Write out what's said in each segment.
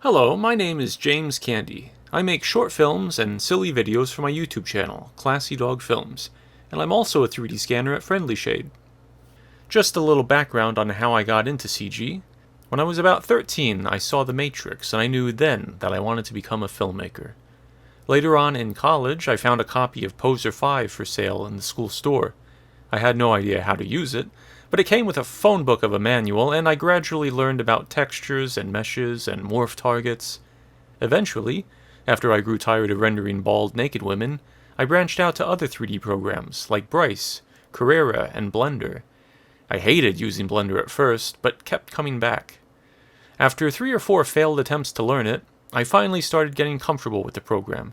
Hello, my name is James Candy. I make short films and silly videos for my YouTube channel, Classy Dog Films, and I'm also a 3D scanner at Friendly Shade. Just a little background on how I got into CG. When I was about 13, I saw The Matrix, and I knew then that I wanted to become a filmmaker. Later on in college, I found a copy of Poser 5 for sale in the school store. I had no idea how to use it, but it came with a phone book of a manual, and I gradually learned about textures and meshes and morph targets. Eventually, after I grew tired of rendering bald naked women, I branched out to other 3D programs like Bryce, Carrera, and Blender. I hated using Blender at first, but kept coming back. After 3 or 4 failed attempts to learn it, I finally started getting comfortable with the program.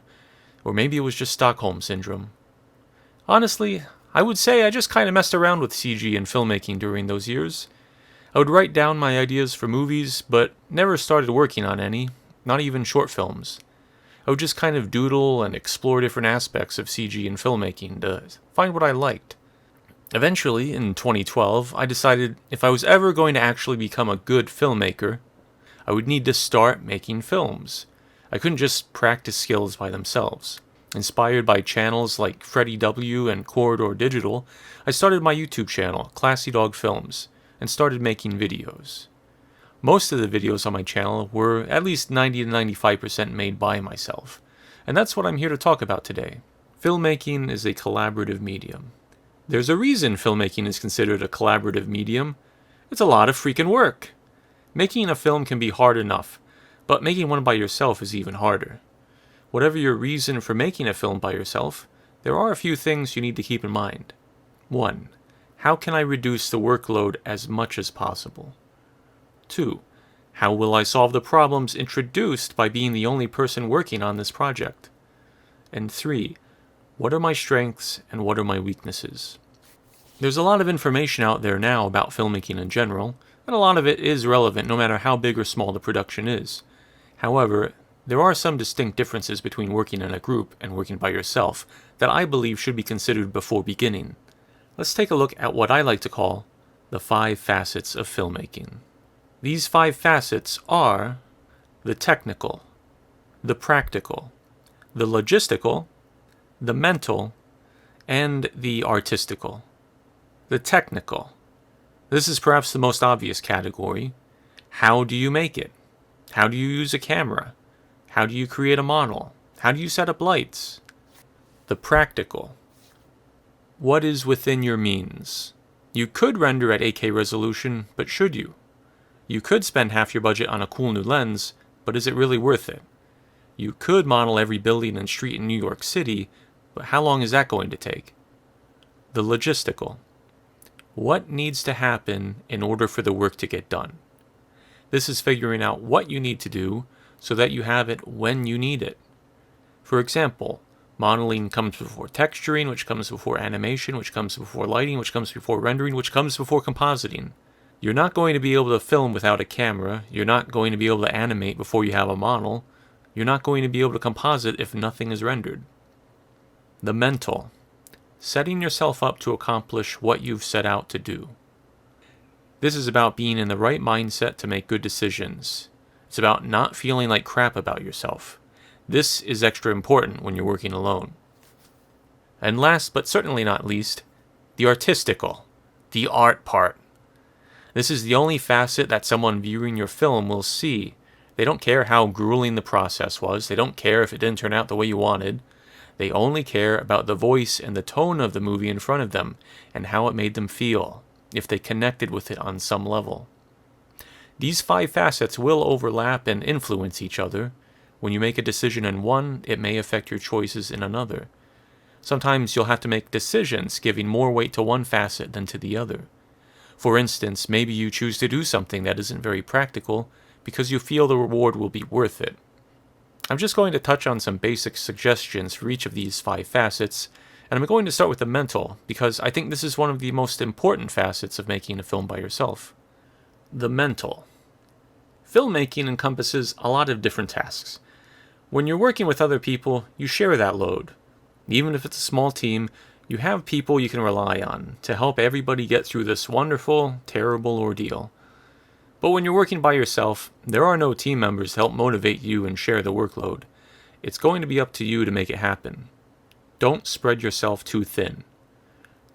Or maybe it was just Stockholm Syndrome. Honestly, I would say I just kinda messed around with CG and filmmaking during those years. I would write down my ideas for movies, but never started working on any, not even short films. I would just kind of doodle and explore different aspects of CG and filmmaking to find what I liked. Eventually, in 2012, I decided if I was ever going to actually become a good filmmaker, I would need to start making films. I couldn't just practice skills by themselves. Inspired by channels like Freddie W. and Corridor Digital, I started my YouTube channel, Classy Dog Films, and started making videos. Most of the videos on my channel were at least 90 to 95% made by myself, and that's what I'm here to talk about today. Filmmaking is a collaborative medium. There's a reason filmmaking is considered a collaborative medium. It's a lot of freaking work. Making a film can be hard enough, but making one by yourself is even harder. Whatever your reason for making a film by yourself, there are a few things you need to keep in mind. 1. How can I reduce the workload as much as possible? 2. How will I solve the problems introduced by being the only person working on this project? And 3. What are my strengths and what are my weaknesses? There's a lot of information out there now about filmmaking in general, and a lot of it is relevant no matter how big or small the production is. However, there are some distinct differences between working in a group and working by yourself that I believe should be considered before beginning. Let's take a look at what I like to call the 5 facets of filmmaking. These 5 facets are the technical, the practical, the logistical, the mental, and the artistical. The technical. This is perhaps the most obvious category. How do you make it? How do you use a camera? How do you create a model? How do you set up lights? The practical. What is within your means? You could render at 8K resolution, but should you? You could spend half your budget on a cool new lens, but is it really worth it? You could model every building and street in New York City, but how long is that going to take? The logistical. What needs to happen in order for the work to get done? This is figuring out what you need to do so that you have it when you need it. For example, modeling comes before texturing, which comes before animation, which comes before lighting, which comes before rendering, which comes before compositing. You're not going to be able to film without a camera. You're not going to be able to animate before you have a model. You're not going to be able to composite if nothing is rendered. The mental. Setting yourself up to accomplish what you've set out to do. This is about being in the right mindset to make good decisions. It's about not feeling like crap about yourself. This is extra important when you're working alone. And last but certainly not least, the artistical, the art part. This is the only facet that someone viewing your film will see. They don't care how grueling the process was. They don't care if it didn't turn out the way you wanted. They only care about the voice and the tone of the movie in front of them and how it made them feel, if they connected with it on some level. These 5 facets will overlap and influence each other. When you make a decision in one, it may affect your choices in another. Sometimes you'll have to make decisions giving more weight to one facet than to the other. For instance, maybe you choose to do something that isn't very practical because you feel the reward will be worth it. I'm just going to touch on some basic suggestions for each of these 5 facets, and I'm going to start with the mental because I think this is one of the most important facets of making a film by yourself. The mental. Filmmaking encompasses a lot of different tasks. When you're working with other people, you share that load. Even if it's a small team, you have people you can rely on to help everybody get through this wonderful, terrible ordeal. But when you're working by yourself, there are no team members to help motivate you and share the workload. It's going to be up to you to make it happen. Don't spread yourself too thin.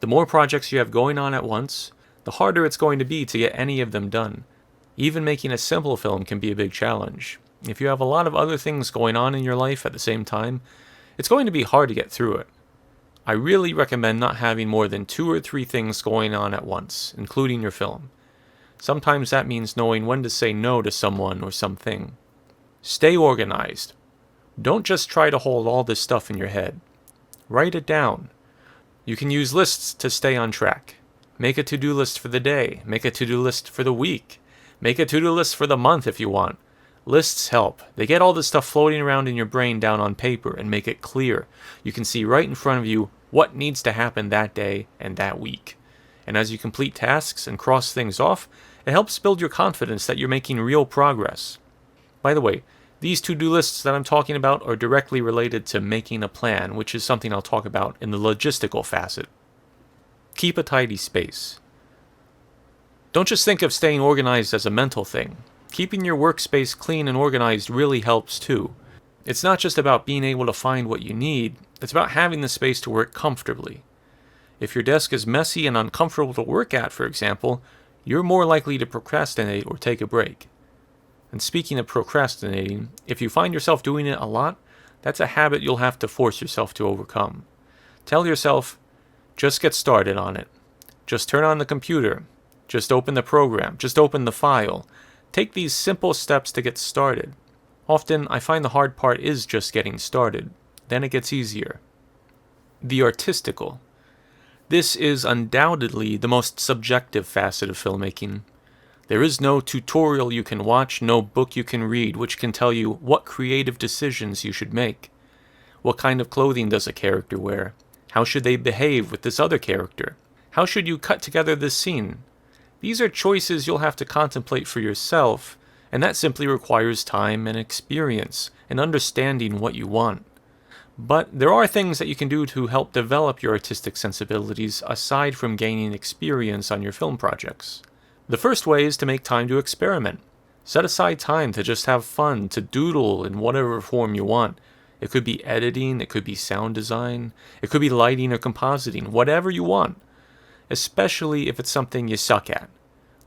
The more projects you have going on at once, the harder it's going to be to get any of them done. Even making a simple film can be a big challenge. If you have a lot of other things going on in your life at the same time, it's going to be hard to get through it. I really recommend not having more than 2 or 3 things going on at once, including your film. Sometimes that means knowing when to say no to someone or something. Stay organized. Don't just try to hold all this stuff in your head. Write it down. You can use lists to stay on track. Make a to-do list for the day. Make a to-do list for the week. Make a to-do list for the month if you want. Lists help. They get all this stuff floating around in your brain down on paper and make it clear. You can see right in front of you what needs to happen that day and that week. And as you complete tasks and cross things off, it helps build your confidence that you're making real progress. By the way, these to-do lists that I'm talking about are directly related to making a plan, which is something I'll talk about in the logistical facet. Keep a tidy space. Don't just think of staying organized as a mental thing. Keeping your workspace clean and organized really helps too. It's not just about being able to find what you need, it's about having the space to work comfortably. If your desk is messy and uncomfortable to work at, for example, you're more likely to procrastinate or take a break. And speaking of procrastinating, if you find yourself doing it a lot, that's a habit you'll have to force yourself to overcome. Tell yourself, just get started on it. Just turn on the computer. Just open the program. Just open the file. Take these simple steps to get started. Often, I find the hard part is just getting started. Then it gets easier. The artistical. This is undoubtedly the most subjective facet of filmmaking. There is no tutorial you can watch, no book you can read, which can tell you what creative decisions you should make. What kind of clothing does a character wear? How should they behave with this other character? How should you cut together this scene? These are choices you'll have to contemplate for yourself, and that simply requires time and experience and understanding what you want. But there are things that you can do to help develop your artistic sensibilities aside from gaining experience on your film projects. The first way is to make time to experiment. Set aside time to just have fun, to doodle in whatever form you want. It could be editing, it could be sound design, it could be lighting or compositing, whatever you want. Especially if it's something you suck at.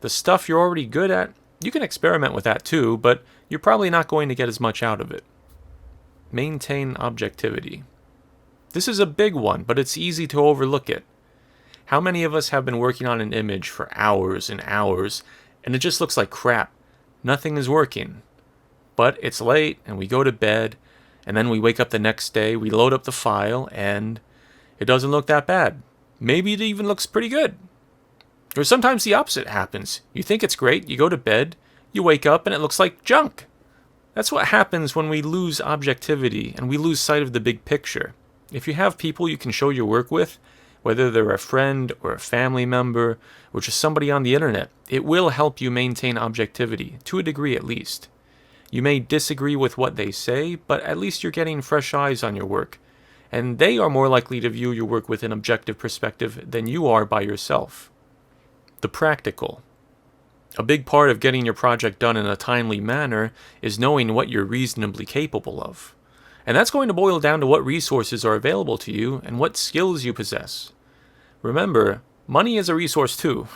The stuff you're already good at, you can experiment with that too, but you're probably not going to get as much out of it. Maintain objectivity. This is a big one, but it's easy to overlook it. How many of us have been working on an image for hours and hours, and it just looks like crap? Nothing is working. But it's late, and we go to bed, and then we wake up the next day, we load up the file, and it doesn't look that bad. Maybe it even looks pretty good. Or sometimes the opposite happens. You think it's great, you go to bed, you wake up, and it looks like junk. That's what happens when we lose objectivity and we lose sight of the big picture. If you have people you can show your work with, whether they're a friend or a family member or just somebody on the internet, it will help you maintain objectivity, to a degree at least. You may disagree with what they say, but at least you're getting fresh eyes on your work, and they are more likely to view your work with an objective perspective than you are by yourself. The practical. A big part of getting your project done in a timely manner is knowing what you're reasonably capable of. And that's going to boil down to what resources are available to you and what skills you possess. Remember, money is a resource too.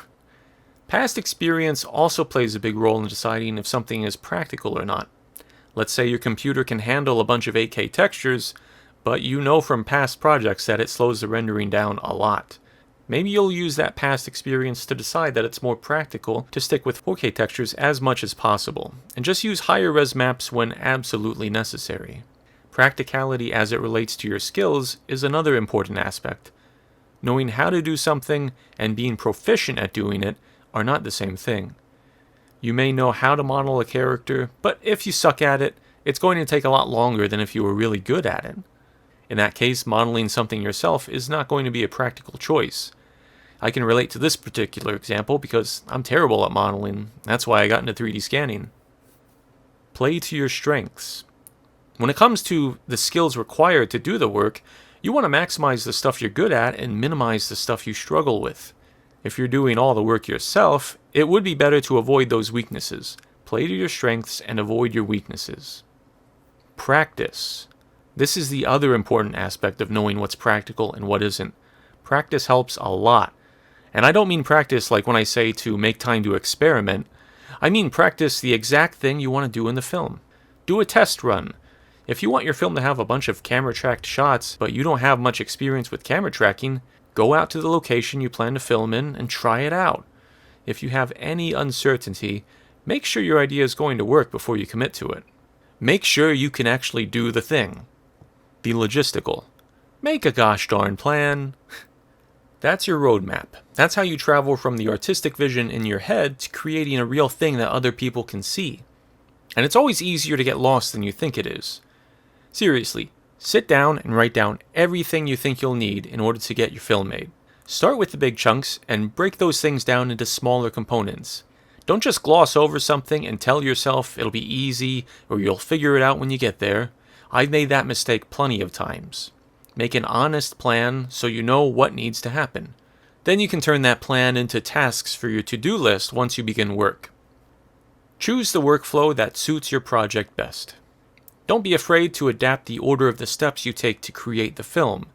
Past experience also plays a big role in deciding if something is practical or not. Let's say your computer can handle a bunch of 8K textures, but you know from past projects that it slows the rendering down a lot. Maybe you'll use that past experience to decide that it's more practical to stick with 4K textures as much as possible, and just use higher res maps when absolutely necessary. Practicality as it relates to your skills is another important aspect. Knowing how to do something and being proficient at doing it are not the same thing. You may know how to model a character, but if you suck at it, it's going to take a lot longer than if you were really good at it. In that case, modeling something yourself is not going to be a practical choice. I can relate to this particular example because I'm terrible at modeling. That's why I got into 3D scanning. Play to your strengths. When it comes to the skills required to do the work, you want to maximize the stuff you're good at and minimize the stuff you struggle with. If you're doing all the work yourself, it would be better to avoid those weaknesses. Play to your strengths and avoid your weaknesses. Practice. This is the other important aspect of knowing what's practical and what isn't. Practice helps a lot. And I don't mean practice like when I say to make time to experiment. I mean practice the exact thing you want to do in the film. Do a test run. If you want your film to have a bunch of camera-tracked shots, but you don't have much experience with camera tracking, go out to the location you plan to film in and try it out. If you have any uncertainty, make sure your idea is going to work before you commit to it. Make sure you can actually do the thing. Be logistical. Make a gosh darn plan. That's your roadmap. That's how you travel from the artistic vision in your head to creating a real thing that other people can see. And it's always easier to get lost than you think it is. Seriously, sit down and write down everything you think you'll need in order to get your film made. Start with the big chunks and break those things down into smaller components. Don't just gloss over something and tell yourself it'll be easy or you'll figure it out when you get there. I've made that mistake plenty of times. Make an honest plan so you know what needs to happen. Then you can turn that plan into tasks for your to-do list once you begin work. Choose the workflow that suits your project best. Don't be afraid to adapt the order of the steps you take to create the film.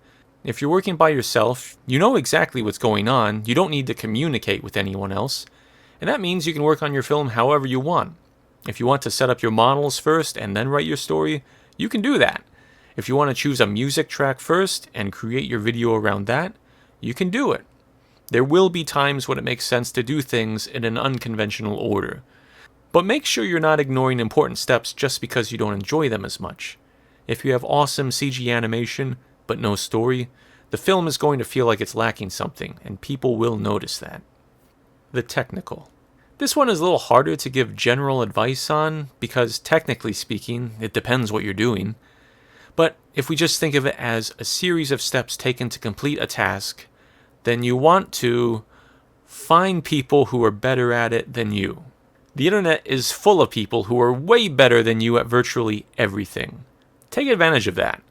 If you're working by yourself, you know exactly what's going on, you don't need to communicate with anyone else, and that means you can work on your film however you want. If you want to set up your models first and then write your story, you can do that. If you want to choose a music track first and create your video around that, you can do it. There will be times when it makes sense to do things in an unconventional order. But make sure you're not ignoring important steps just because you don't enjoy them as much. If you have awesome CG animation, but no story, the film is going to feel like it's lacking something, and people will notice that. The technical. This one is a little harder to give general advice on, because technically speaking, it depends what you're doing. But if we just think of it as a series of steps taken to complete a task, then you want to find people who are better at it than you. The internet is full of people who are way better than you at virtually everything. Take advantage of that.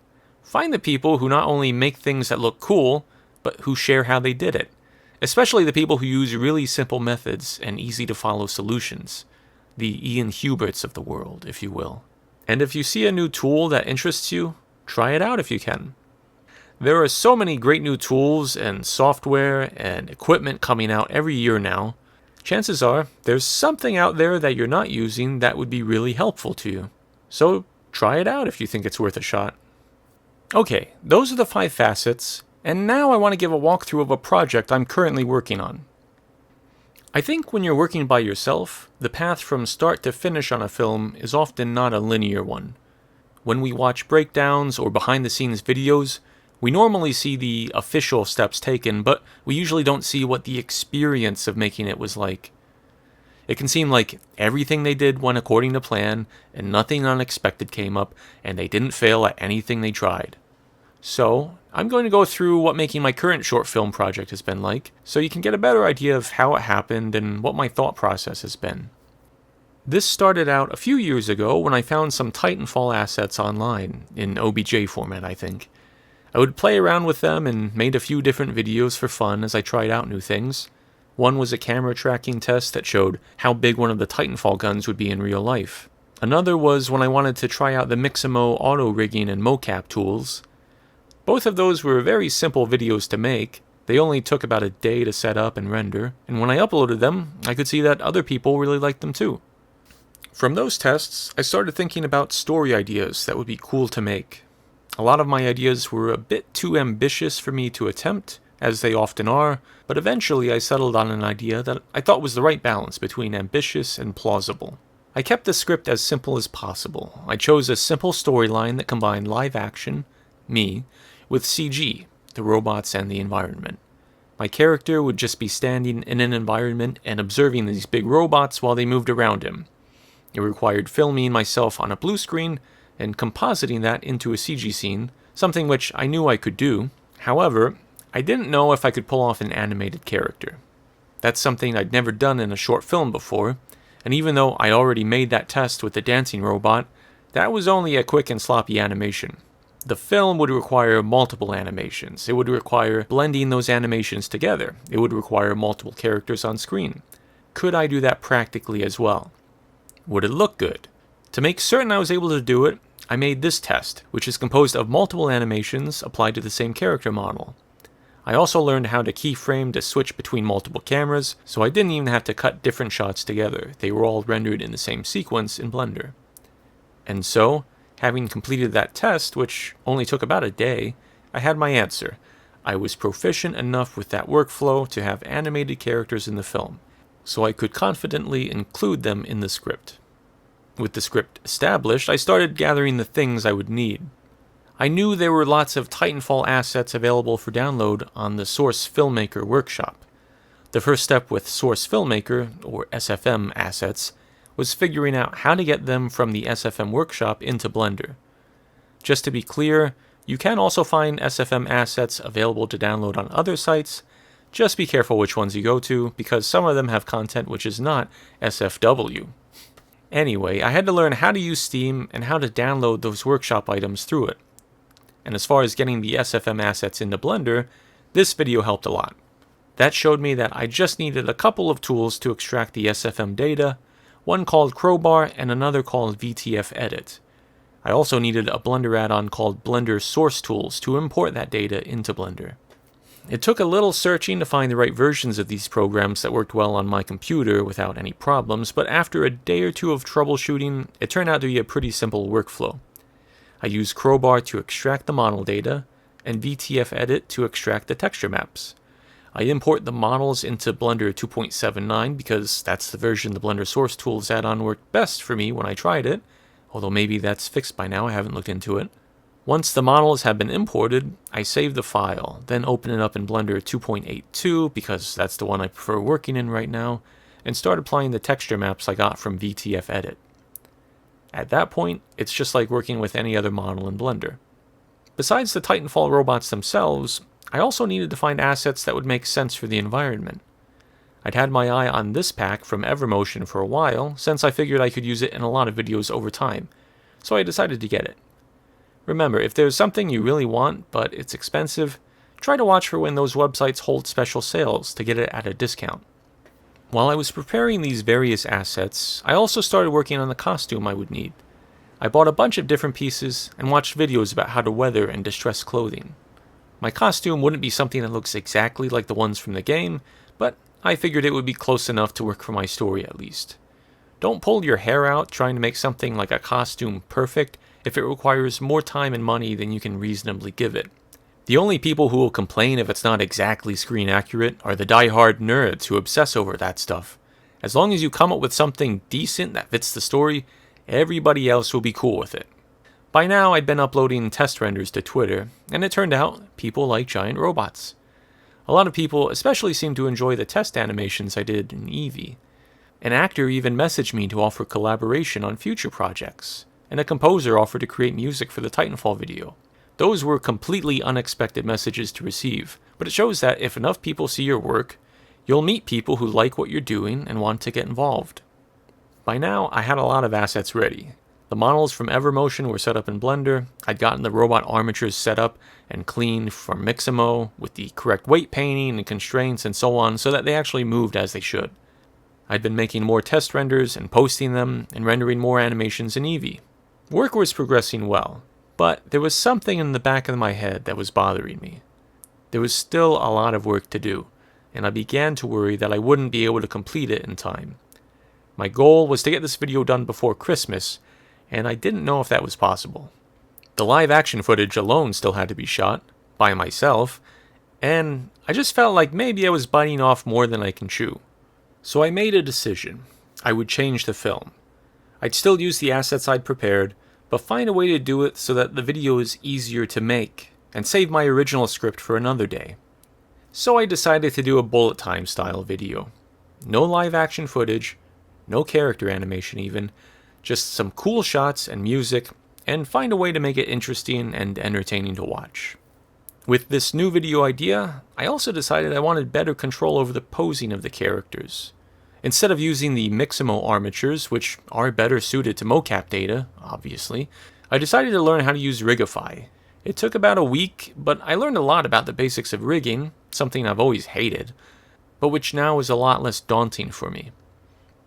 Find the people who not only make things that look cool, but who share how they did it. Especially the people who use really simple methods and easy to follow solutions. The Ian Huberts of the world, if you will. And if you see a new tool that interests you, try it out if you can. There are so many great new tools and software and equipment coming out every year now. Chances are there's something out there that you're not using that would be really helpful to you. So try it out if you think it's worth a shot. Okay, those are the 5 facets, and now I want to give a walkthrough of a project I'm currently working on. I think when you're working by yourself, the path from start to finish on a film is often not a linear one. When we watch breakdowns or behind-the-scenes videos, we normally see the official steps taken, but we usually don't see what the experience of making it was like. It can seem like everything they did went according to plan, and nothing unexpected came up, and they didn't fail at anything they tried. So, I'm going to go through what making my current short film project has been like, so you can get a better idea of how it happened and what my thought process has been. This started out a few years ago when I found some Titanfall assets online, in OBJ format I think. I would play around with them and made a few different videos for fun as I tried out new things. One was a camera tracking test that showed how big one of the Titanfall guns would be in real life. Another was when I wanted to try out the Mixamo auto rigging and mocap tools. Both of those were very simple videos to make. They only took about a day to set up and render, and when I uploaded them, I could see that other people really liked them too. From those tests, I started thinking about story ideas that would be cool to make. A lot of my ideas were a bit too ambitious for me to attempt, as they often are, but eventually I settled on an idea that I thought was the right balance between ambitious and plausible. I kept the script as simple as possible. I chose a simple storyline that combined live action, me, with CG, the robots and the environment. My character would just be standing in an environment and observing these big robots while they moved around him. It required filming myself on a blue screen and compositing that into a CG scene, something which I knew I could do. However, I didn't know if I could pull off an animated character. That's something I'd never done in a short film before, and even though I already made that test with the dancing robot, that was only a quick and sloppy animation. The film would require multiple animations. It would require blending those animations together. It would require multiple characters on screen. Could I do that practically as well? Would it look good? To make certain I was able to do it, I made this test, which is composed of multiple animations applied to the same character model. I also learned how to keyframe to switch between multiple cameras, so I didn't even have to cut different shots together. They were all rendered in the same sequence in Blender. And so, having completed that test, which only took about a day, I had my answer. I was proficient enough with that workflow to have animated characters in the film, so I could confidently include them in the script. With the script established, I started gathering the things I would need. I knew there were lots of Titanfall assets available for download on the Source Filmmaker workshop. The first step with Source Filmmaker, or SFM assets, was figuring out how to get them from the SFM workshop into Blender. Just to be clear, you can also find SFM assets available to download on other sites. Just be careful which ones you go to, because some of them have content which is not SFW. Anyway, I had to learn how to use Steam and how to download those workshop items through it. And as far as getting the SFM assets into Blender, this video helped a lot. That showed me that I just needed a couple of tools to extract the SFM data, one called Crowbar and another called VTF Edit. I also needed a Blender add-on called Blender Source Tools to import that data into Blender. It took a little searching to find the right versions of these programs that worked well on my computer without any problems, but after a day or two of troubleshooting, it turned out to be a pretty simple workflow. I use Crowbar to extract the model data, and VTF Edit to extract the texture maps. I import the models into Blender 2.79 because that's the version the Blender Source Tools add-on worked best for me when I tried it, although maybe that's fixed by now, I haven't looked into it. Once the models have been imported, I save the file, then open it up in Blender 2.82 because that's the one I prefer working in right now, and start applying the texture maps I got from VTF Edit. At that point, it's just like working with any other model in Blender. Besides the Titanfall robots themselves, I also needed to find assets that would make sense for the environment. I'd had my eye on this pack from Evermotion for a while, since I figured I could use it in a lot of videos over time, so I decided to get it. Remember, if there's something you really want, but it's expensive, try to watch for when those websites hold special sales to get it at a discount. While I was preparing these various assets, I also started working on the costume I would need. I bought a bunch of different pieces and watched videos about how to weather and distress clothing. My costume wouldn't be something that looks exactly like the ones from the game, but I figured it would be close enough to work for my story at least. Don't pull your hair out trying to make something like a costume perfect if it requires more time and money than you can reasonably give it. The only people who will complain if it's not exactly screen accurate are the die-hard nerds who obsess over that stuff. As long as you come up with something decent that fits the story, everybody else will be cool with it. By now, I'd been uploading test renders to Twitter, and it turned out people like giant robots. A lot of people especially seemed to enjoy the test animations I did in Eevee. An actor even messaged me to offer collaboration on future projects, and a composer offered to create music for the Titanfall video. Those were completely unexpected messages to receive, but it shows that if enough people see your work, you'll meet people who like what you're doing and want to get involved. By now, I had a lot of assets ready. The models from Evermotion were set up in Blender, I'd gotten the robot armatures set up and cleaned from Mixamo with the correct weight painting and constraints and so on so that they actually moved as they should. I'd been making more test renders and posting them and rendering more animations in Eevee. Work was progressing well, but there was something in the back of my head that was bothering me. There was still a lot of work to do, and I began to worry that I wouldn't be able to complete it in time. My goal was to get this video done before Christmas, and I didn't know if that was possible. The live action footage alone still had to be shot, by myself, and I just felt like maybe I was biting off more than I can chew. So I made a decision. I would change the film. I'd still use the assets I'd prepared, but find a way to do it so that the video is easier to make, and save my original script for another day. So I decided to do a bullet time style video. No live action footage, no character animation even, just some cool shots and music, and find a way to make it interesting and entertaining to watch. With this new video idea, I also decided I wanted better control over the posing of the characters. Instead of using the Mixamo armatures, which are better suited to mocap data, obviously, I decided to learn how to use Rigify. It took about a week, but I learned a lot about the basics of rigging, something I've always hated, but which now is a lot less daunting for me.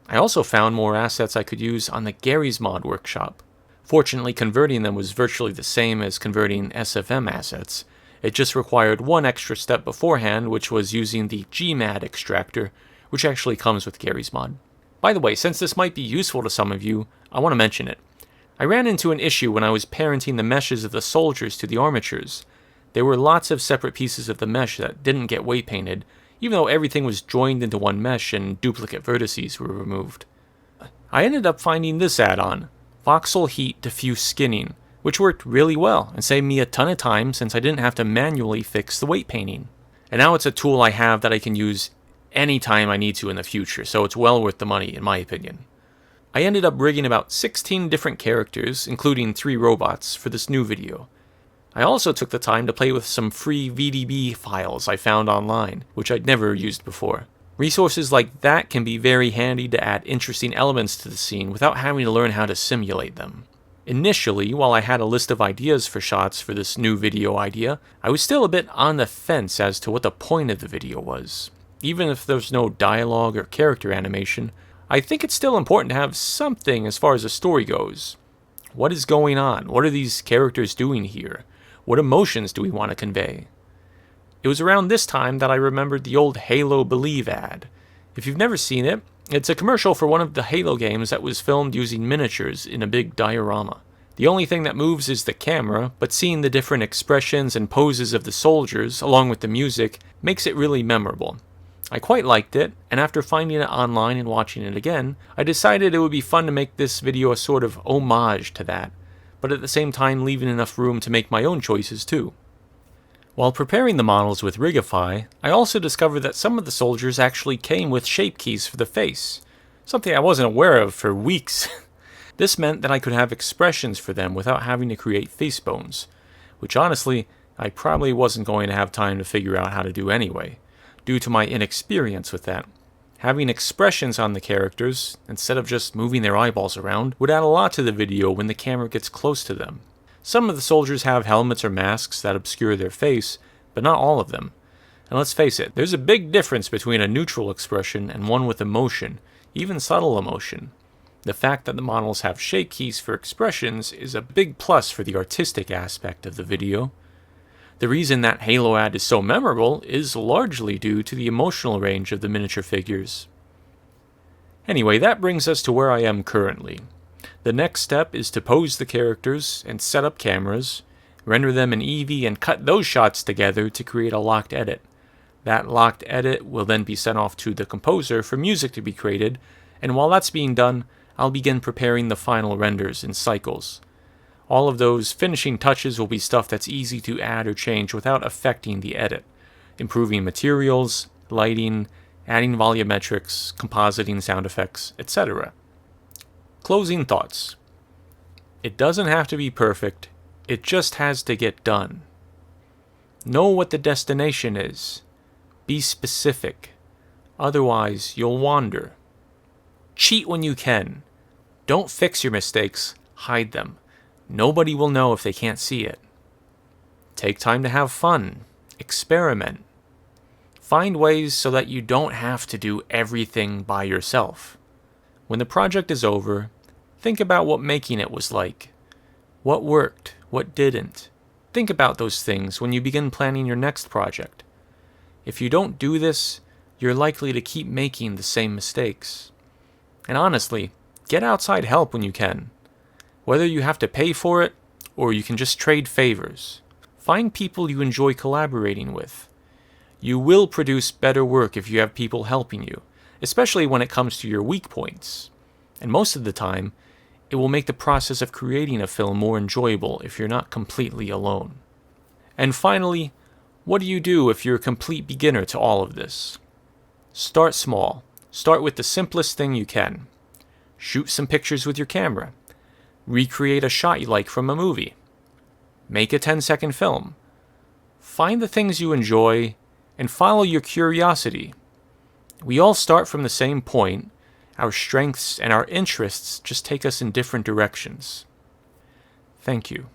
I also found more assets I could use on the Gary's Mod workshop. Fortunately, converting them was virtually the same as converting SFM assets. It just required one extra step beforehand, which was using the Gmad extractor, which actually comes with Gary's Mod. By the way, since this might be useful to some of you, I want to mention it. I ran into an issue when I was parenting the meshes of the soldiers to the armatures. There were lots of separate pieces of the mesh that didn't get weight painted, even though everything was joined into one mesh and duplicate vertices were removed. I ended up finding this add-on, Voxel Heat Diffuse Skinning, which worked really well and saved me a ton of time since I didn't have to manually fix the weight painting. And now it's a tool I have that I can use anytime I need to in the future, so it's well worth the money in my opinion. I ended up rigging about 16 different characters, including 3 robots, for this new video. I also took the time to play with some free VDB files I found online, which I'd never used before. Resources like that can be very handy to add interesting elements to the scene without having to learn how to simulate them. Initially, while I had a list of ideas for shots for this new video idea, I was still a bit on the fence as to what the point of the video was. Even if there's no dialogue or character animation, I think it's still important to have something as far as the story goes. What is going on? What are these characters doing here? What emotions do we want to convey? It was around this time that I remembered the old Halo Believe ad. If you've never seen it, it's a commercial for one of the Halo games that was filmed using miniatures in a big diorama. The only thing that moves is the camera, but seeing the different expressions and poses of the soldiers, along with the music, makes it really memorable. I quite liked it, and after finding it online and watching it again, I decided it would be fun to make this video a sort of homage to that, but at the same time leaving enough room to make my own choices too. While preparing the models with Rigify, I also discovered that some of the soldiers actually came with shape keys for the face, something I wasn't aware of for weeks. This meant that I could have expressions for them without having to create face bones, which honestly, I probably wasn't going to have time to figure out how to do anyway, due to my inexperience with that. Having expressions on the characters, instead of just moving their eyeballs around, would add a lot to the video when the camera gets close to them. Some of the soldiers have helmets or masks that obscure their face, but not all of them. And let's face it, there's a big difference between a neutral expression and one with emotion, even subtle emotion. The fact that the models have shape keys for expressions is a big plus for the artistic aspect of the video. The reason that Halo ad is so memorable is largely due to the emotional range of the miniature figures. Anyway, that brings us to where I am currently. The next step is to pose the characters and set up cameras, render them in Eevee and cut those shots together to create a locked edit. That locked edit will then be sent off to the composer for music to be created, and while that's being done, I'll begin preparing the final renders in cycles. All of those finishing touches will be stuff that's easy to add or change without affecting the edit, improving materials, lighting, adding volumetrics, compositing sound effects, etc. Closing thoughts. It doesn't have to be perfect, it just has to get done. Know what the destination is. Be specific. Otherwise, you'll wander. Cheat when you can. Don't fix your mistakes, hide them. Nobody will know if they can't see it. Take time to have fun. Experiment. Find ways so that you don't have to do everything by yourself. When the project is over, think about what making it was like. What worked, what didn't. Think about those things when you begin planning your next project. If you don't do this, you're likely to keep making the same mistakes. And honestly, get outside help when you can. Whether you have to pay for it, or you can just trade favors. Find people you enjoy collaborating with. You will produce better work if you have people helping you, especially when it comes to your weak points. And most of the time, it will make the process of creating a film more enjoyable if you're not completely alone. And finally, what do you do if you're a complete beginner to all of this? Start small. Start with the simplest thing you can. Shoot some pictures with your camera. Recreate a shot you like from a movie. Make a 10-second film. Find the things you enjoy and follow your curiosity. We all start from the same point. Our strengths and our interests just take us in different directions. Thank you.